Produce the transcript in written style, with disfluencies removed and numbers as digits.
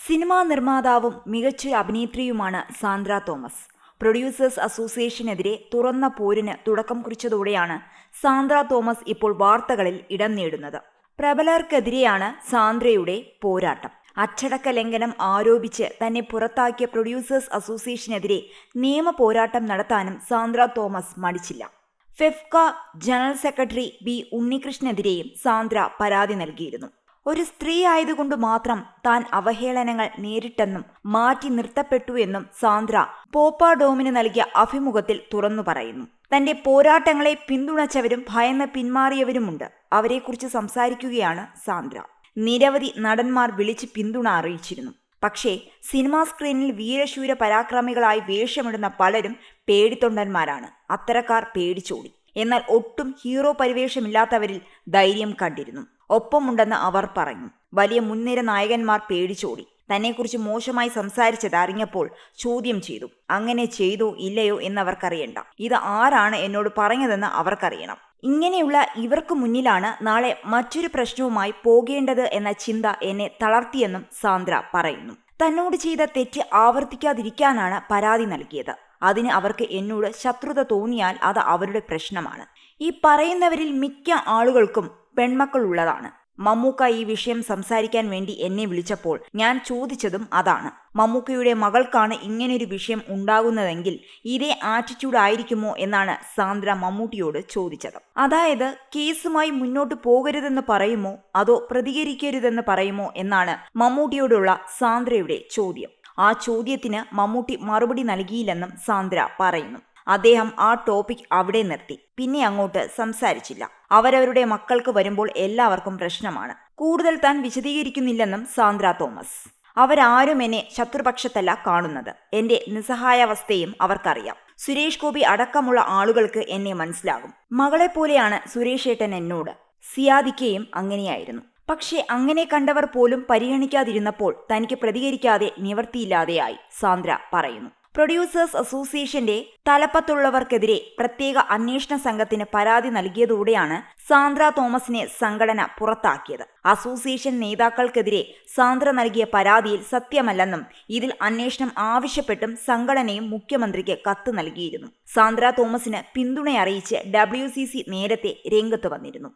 Cinema നിർമ്മാതാവും മികച്ചൊരു അഭിനേത്രിയുമാണ് Sandra Thomas. Producers അസോസിയേഷനെതിരെ തുറന്ന പോരിന് തുടക്കം കുറിച്ചതോടെയാണ് സാന്ദ്ര തോമസ് ഇപ്പോൾ വാർത്തകളിൽ ഇടം നേടുന്നത്. പ്രബലർക്കെതിരെയാണ് സാന്ദ്രയുടെ പോരാട്ടം. അച്ചടക്ക ലംഘനം ആരോപിച്ച് തന്നെ പുറത്താക്കിയ പ്രൊഡ്യൂസേഴ്സ് അസോസിയേഷനെതിരെ നിയമ പോരാട്ടം നടത്താനും സാന്ദ്ര തോമസ് മടിച്ചില്ല. ഫെഫ്ക ജനറൽ സെക്രട്ടറി ബി ഉണ്ണികൃഷ്ണനെതിരെയും സാന്ദ്ര പരാതി നൽകിയിരുന്നു. ഒരു സ്ത്രീ ആയതുകൊണ്ട് മാത്രം താൻ അവഹേളനങ്ങൾ നേരിട്ടെന്നും മാറ്റി നിർത്തപ്പെട്ടു എന്നും സാന്ദ്ര പോപ്പാഡോമിന് നൽകിയ അഭിമുഖത്തിൽ തുറന്നു പറയുന്നു. തന്റെ പോരാട്ടങ്ങളെ പിന്തുണച്ചവരും ഭയന്ന് പിന്മാറിയവരുമുണ്ട്. അവരെക്കുറിച്ച് സംസാരിക്കുകയാണ് സാന്ദ്ര. നിരവധി നടന്മാർ വിളിച്ച് പിന്തുണ അറിയിച്ചിരുന്നു. പക്ഷേ സിനിമാ സ്ക്രീനിൽ വീരശൂര പരാക്രമികളായി വേഷമിടുന്ന പലരും പേടിത്തൊണ്ടന്മാരാണ്. അത്തരക്കാർ പേടിച്ചോടി. എന്നാൽ ഒട്ടും ഹീറോ പരിവേഷമില്ലാത്തവരിൽ ധൈര്യം കണ്ടിരുന്നു. ഒപ്പമുണ്ടെന്ന് അവർ പറഞ്ഞു. വലിയ മുൻനിര നായകന്മാർ പേടിച്ചോടി. തന്നെക്കുറിച്ച് മോശമായി സംസാരിച്ചത് അറിഞ്ഞപ്പോൾ ചോദ്യം ചെയ്തു. അങ്ങനെ ചെയ്തോ ഇല്ലയോ എന്നവർക്കറിയണ്ട. ഇത് ആരാണ് എന്നോട് പറഞ്ഞതെന്ന് അവർക്കറിയണം. ഇങ്ങനെയുള്ള ഇവർക്ക് മുന്നിലാണ് നാളെ മറ്റൊരു പ്രശ്നവുമായി പോകേണ്ടത് എന്ന ചിന്ത എന്നെ തളർത്തിയെന്നും സാന്ദ്ര പറയുന്നു. തന്നോട് ചെയ്ത തെറ്റ് ആവർത്തിക്കാതിരിക്കാനാണ് പരാതി നൽകിയത്. അതിന് അവർക്ക് എന്നോട് ശത്രുത തോന്നിയാൽ അത് അവരുടെ പ്രശ്നമാണ്. ഈ പറയുന്നവരിൽ മിക്ക ആളുകൾക്കും പെൺമക്കളുള്ളതാണ്. മമ്മൂക്ക ഈ വിഷയം സംസാരിക്കാൻ വേണ്ടി എന്നെ വിളിച്ചപ്പോൾ ഞാൻ ചോദിച്ചതും അതാണ്. മമ്മൂക്കയുടെ മകൾക്കാണ് ഇങ്ങനൊരു വിഷയം ഉണ്ടാകുന്നതെങ്കിൽ ഇതേ ആറ്റിറ്റ്യൂഡ് ആയിരിക്കുമോ എന്നാണ് സാന്ദ്ര മമ്മൂട്ടിയോട് ചോദിച്ചത്. അതായത് കേസുമായി മുന്നോട്ട് പോകരുതെന്ന് പറയുമോ അതോ പ്രതികരിക്കരുതെന്ന് പറയുമോ എന്നാണ് മമ്മൂട്ടിയോടുള്ള സാന്ദ്രയുടെ ചോദ്യം. ആ ചോദ്യത്തിന് മമ്മൂട്ടി മറുപടി നൽകിയില്ലെന്നും സാന്ദ്ര പറയുന്നു. അദ്ദേഹം ആ ടോപ്പിക് അവിടെ നിർത്തി. പിന്നെ അങ്ങോട്ട് സംസാരിച്ചില്ല. അവരവരുടെ മക്കൾക്ക് വരുമ്പോൾ എല്ലാവർക്കും പ്രശ്നമാണ്. കൂടുതൽ താൻ വിശദീകരിക്കുന്നില്ലെന്നും സാന്ദ്ര തോമസ്. അവരാരും എന്നെ ശത്രുപക്ഷത്തല്ല കാണുന്നത്. എന്റെ നിസ്സഹായാവസ്ഥയും അവർക്കറിയാം. സുരേഷ് ഗോപി അടക്കമുള്ള ആളുകൾക്ക് എന്നെ മനസ്സിലാകും. മകളെപ്പോലെയാണ് സുരേഷ് ഏട്ടൻ എന്നോട്. സിയാദിക്കയും അങ്ങനെയായിരുന്നു. പക്ഷേ അങ്ങനെ കണ്ടവർ പോലും പരിഗണിക്കാതിരുന്നപ്പോൾ തനിക്ക് പ്രതികരിക്കാതെ നിവർത്തിയില്ലാതെയായി സാന്ദ്ര പറയുന്നു. പ്രൊഡ്യൂസേഴ്സ് അസോസിയേഷന്റെ തലപ്പത്തുള്ളവർക്കെതിരെ പ്രത്യേക അന്വേഷണ സംഘത്തിന് പരാതി നൽകിയതോടെയാണ് സാന്ദ്ര തോമസിനെ സംഘടന പുറത്താക്കിയത്. അസോസിയേഷൻ നേതാക്കൾക്കെതിരെ സാന്ദ്ര നൽകിയ പരാതിയിൽ സത്യമല്ലെന്നും ഇതിൽ അന്വേഷണം ആവശ്യപ്പെട്ടും സംഘടനയും മുഖ്യമന്ത്രിക്ക് കത്ത് നൽകിയിരുന്നു. സാന്ദ്ര തോമസിന് പിന്തുണയറിയിച്ച് WCC നേരത്തെ രംഗത്ത് വന്നിരുന്നു.